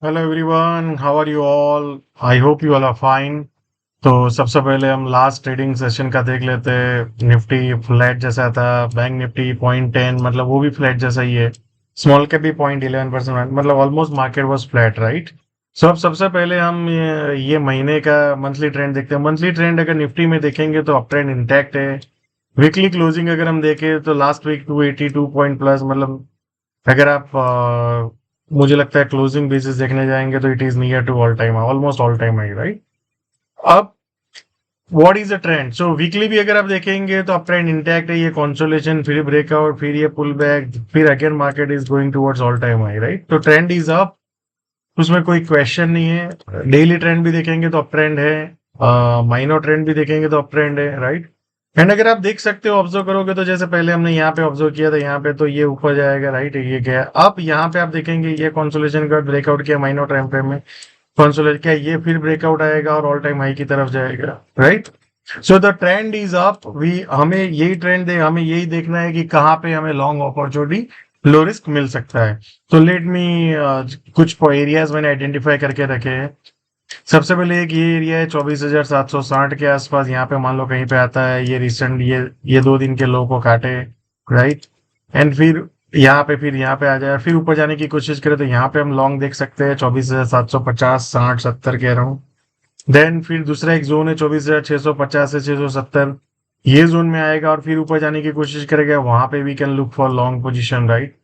Hello everyone, how are you all? I hope you all are fine. तो सबसे पहले हम लास्ट ट्रेडिंग सेशन का देख लेते हैं। निफ्टी फ्लैट जैसा था। बैंक निफ्टी 0.10 मतलब वो भी फ्लैट जैसा ही है। स्मॉल कैप भी 0.11% मतलब almost market was flat, right? So अब सबसे पहले हम ये महीने का मंथली ट्रेंड देखते हैं। मंथली ट्रेंड अगर निफ्टी में देखेंगे तो अप ट्रेंड इंटैक्ट है। वीकली क्लोजिंग अगर हम देखें तो लास्ट वीक 282 पॉइंट प्लस मतलब अगर आप मुझे लगता है क्लोजिंग बेसिस देखने जाएंगे तो it is near to all time, almost all time high, right? अब what is the trend? So weekly भी अगर आप देखेंगे तो अप ट्रेंड इंटैक्ट है। ये कंसोलिडेशन, फिर ब्रेकआउट, फिर ये पुल बैक, फिर again market is going towards all time high, right? तो ट्रेंड इज अप, उसमें कोई क्वेश्चन नहीं है। डेली ट्रेंड भी देखेंगे तो अप ट्रेंड है। माइनर ट्रेंड भी देखेंगे तो अप ट्रेंड है, राइट? एंड अगर आप देख सकते हो, ऑब्जर्व करोगे तो जैसे पहले हमने यहाँ पे ऑब्जर्व किया था, यहाँ पे तो ये ऊपर जाएगा, राइट? ये गया। अब यहाँ पे आप देखेंगे ये कंसोलिडेशन का ब्रेकआउट किया माइनर टाइम फ्रेम में। कंसोलिडेट किया, ये फिर ब्रेकआउट आएगा और ऑल टाइम हाई की तरफ जाएगा, right? So the trend is up. We हमें यही ट्रेंड दे, हमें यही देखना है कि कहाँ पे हमें लॉन्ग अपॉर्चुनिटी, लो रिस्क मिल सकता है। तो लेट मी कुछ एरियाज मैंने आइडेंटिफाई करके रखे हैं। सबसे पहले एक ये एरिया है 24,760 के आसपास। यहाँ पे मान लो कहीं पे आता है, ये रिसेंट ये 2 दिन के लो को काटे, राइट? एंड फिर यहाँ पे आ जाए, फिर ऊपर जाने की कोशिश करें तो यहाँ पे हम लॉन्ग देख सकते हैं 24,750, 60, 70 कह रहा हूँ। देन फिर दूसरा एक जोन है 24,650 से 670। ये जोन में आएगा और फिर ऊपर जाने की कोशिश करेगा, वहां पे we can look for long position, right?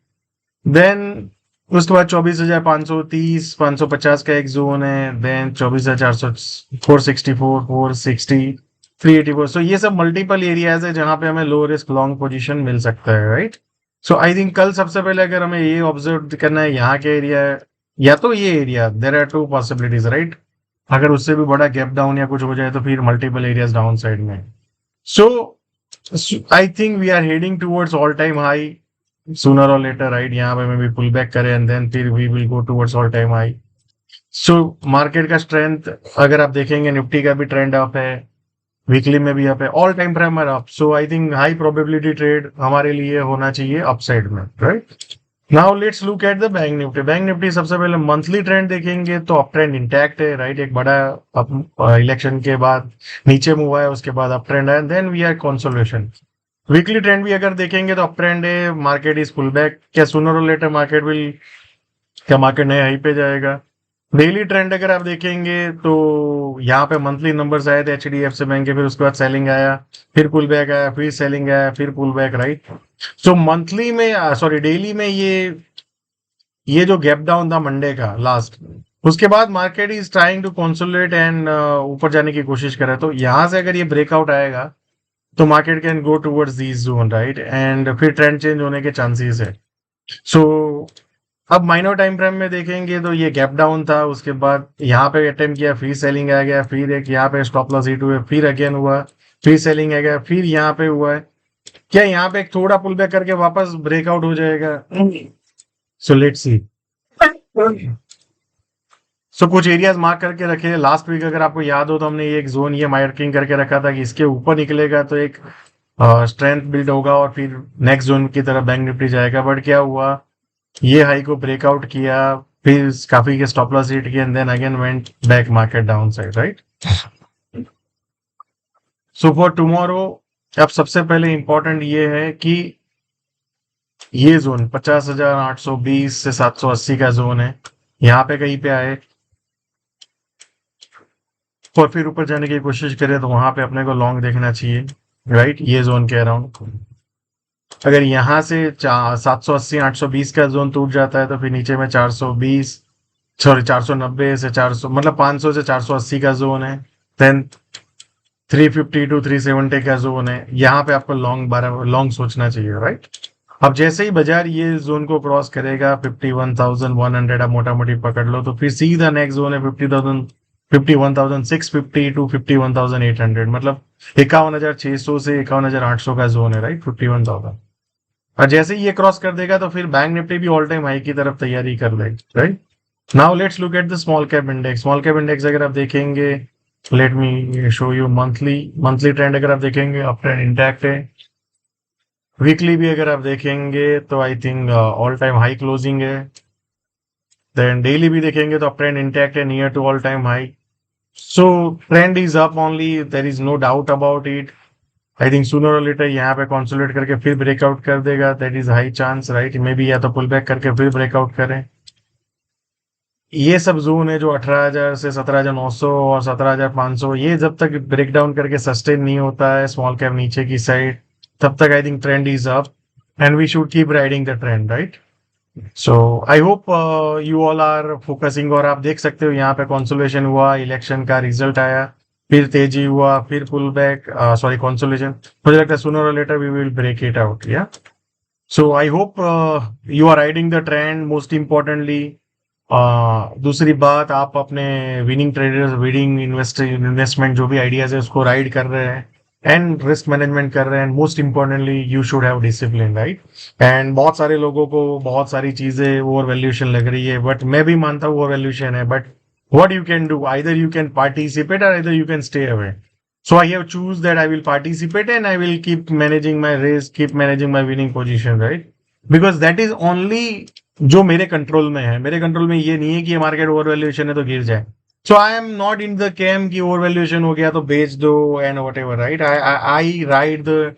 Then उसके बाद 24,530, 550 का एक जोन है। देन 24,400, 464, 460, 384। सो ये सब मल्टीपल एरियाज है जहां पे हमें लो रिस्क लॉन्ग पोजीशन मिल सकता है, राइट? सो आई थिंक कल सबसे पहले अगर हमें ये ऑब्जर्व करना है, यहाँ के एरिया है या तो ये area, there are two possibilities, right? अगर उससे भी बड़ा गैप डाउन या कुछ हो जाए तो फिर मल्टीपल एरियाज डाउन साइड में। So I think we are heading towards all time high sooner or later, right? यहाँ पे मे भी पुल बैक करें एंड देन फिर we will go towards all time high. So market का strength अगर आप देखेंगे, निफ्टी का भी ट्रेंड अप है, वीकली में भी अप है, all time primer up. So I think high probability trade हमारे लिए होना चाहिए अपसाइड में, right? Now let's look at the bank Nifty. Bank Nifty सबसे पहले मंथली ट्रेंड देखेंगे तो अप ट्रेंड इंटैक्ट है, राइट? एक बड़ा इलेक्शन के बाद नीचे मूव आया, उसके बाद अप ट्रेंड है, then we are consolidation. Weekly trend भी अगर देखेंगे तो अप ट्रेंड है, मार्केट इज पुल बैक। क्या सूनर और लेटर मार्केट विल, क्या मार्केट नए हाई पे जाएगा? डेली ट्रेंड अगर आप देखेंगे तो यहाँ पे मंथली नंबर्स आए थे H D F C bank के, फिर उसके बाद सेलिंग आया, फिर पुल बैक आया, फिर सेलिंग आया, फिर pull back, right? So monthly में, सॉरी डेली में, ये जो गैप डाउन था मंडे का लास्ट, उसके बाद market is trying to consolidate and ऊपर जाने की कोशिश करे। तो यहाँ से अगर ये ब्रेकआउट आएगा तो market can go towards this zone, right? And फिर ट्रेंड चेंज होने के चांसेस है। सो अब माइनर टाइम फ्रेम में देखेंगे तो ये गैप डाउन था, उसके बाद यहाँ पे अटेम्प्ट किया, फिर सेलिंग आ गया, फिर एक यहाँ पे स्टॉप लॉस हिट हुए, फिर अगेन हुआ, फिर सेलिंग आ गया, फिर यहाँ पे हुआ है। क्या यहाँ पे एक थोड़ा पुल बैक करके वापस ब्रेकआउट हो जाएगा? So let's see. सो कुछ एरियाज मार्क करके रखे लास्ट वीक, अगर आपको याद हो तो हमने ये एक जोन ये मार्किंग करके रखा था कि इसके ऊपर निकलेगा तो एक स्ट्रेंथ बिल्ड होगा और फिर नेक्स्ट जोन की तरफ बैंक निफ्टी जाएगा। बट क्या हुआ, ये हाई को ब्रेकआउट किया, फिर काफी के स्टॉप लॉस हिट किया and then again went back market down side, right? So for tomorrow, अब सबसे पहले इंपॉर्टेंट ये है कि ये जोन 50,820 से 780 का जोन है, यहाँ पे कहीं पे आए और फिर ऊपर जाने की कोशिश करें तो वहां पे अपने को लॉन्ग देखना चाहिए, राइट? ये जोन कह रहा हूँ। अगर यहाँ से 780 820 का जोन टूट जाता है तो फिर नीचे में 420, सॉरी 490 से 400 मतलब 500 से 480 का जोन है। देन 350 टू 370 का जोन है। यहाँ पे आपको लॉन्ग सोचना चाहिए, राइट? अब जैसे ही बाजार ये जोन को क्रॉस करेगा 51,100, आप मोटा मोटी पकड़ लो, तो फिर सीधा नेक्स्ट जोन है 50,000, 51,650 टू 51,800, मतलब 51,600 से 51,800 का जोन है, राइट? 51,000। और जैसे ही ये क्रॉस कर देगा तो फिर बैंक निफ्टी भी ऑल टाइम हाई की तरफ तैयारी कर लेगी, right? Now let's look at the small cap index. Small cap index अगर आप देखेंगे, let me show you monthly. Monthly trend अगर आप देखेंगे, अप ट्रेंड इंटैक्ट है। वीकली भी अगर आप देखेंगे तो I think all time high closing है। देन डेली भी देखेंगे तो ट्रेंड इंटैक्ट है, near to all time high. So trend is up only, there is no doubt about it. I think sooner और लेटर यहाँ पे कंसोलिडेट करके फिर ब्रेकआउट कर देगा, that is high chance, right. Maybe या तो पुल बैक करके फिर ब्रेकआउट करें. ये सब जोन है जो 18,000 से 17,900 और 17,500, ये जब तक ब्रेक डाउन करके सस्टेन नहीं होता है स्मॉल कैप नीचे की साइड, तब तक I think trend is up and we should keep riding the trend, right. So I hope you all are focusing. और आप देख सकते हो यहाँ पे कंसोलेशन हुआ, इलेक्शन का रिजल्ट आया, फिर तेजी हुआ, फिर पुल बैक, सॉरी कंसोलेशन. मुझे लगता है सूनर और later we will break it out. या so I hope you are riding the trend. Most importantly दूसरी बात, आप अपने विनिंग ट्रेडर्स, विनिंग इन्वेस्टमेंट जो भी आइडियाज है उसको राइड कर रहे हैं एंड रिस्क मैनेजमेंट कर रहे हैं. Most importantly you should have discipline, right. And बहुत सारे लोगों को बहुत सारी चीजें ओवर वैल्यूएशन लग रही है, बट मैं भी मानता हूँ ओवर वैल्यूएशन है, but what you can do, either you can participate or either you can stay away. So I have choose that I will participate and I will keep managing my risk, keep managing my winning position, right? Because that is only जो मेरे control में है. मेरे control में ये नहीं है कि मार्केट ओवर वैल्यूएशन है तो गिर जाए. So I am not in the camp कि ओवर वैल्यूएशन हो गया तो बेच दो and whatever, right. I ride the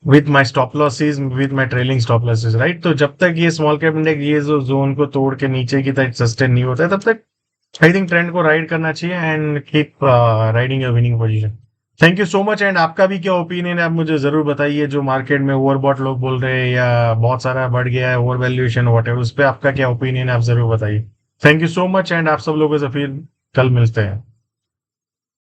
with my stop losses, with my trailing stop losses, right. तो जब तक ये स्मॉल कैप इंडेक्स ये जो जोन को तोड़ के नीचे की तरफ सस्टेन नहीं होता है, तब तक आई थिंक ट्रेंड को राइड करना चाहिए and keep riding your winning position. Thank you so much. And आपका भी क्या ओपिनियन है आप मुझे जरूर बताइए. जो मार्केट में ओवरबॉट लोग बोल रहे हैं या बहुत सारा बढ़ गया है ओवर वैल्यूएशन वट एवर, उस पर आपका क्या ओपिनियन है आप जरूर बताइए. Thank you so much and आप सब लोगों से फिर कल मिलते हैं.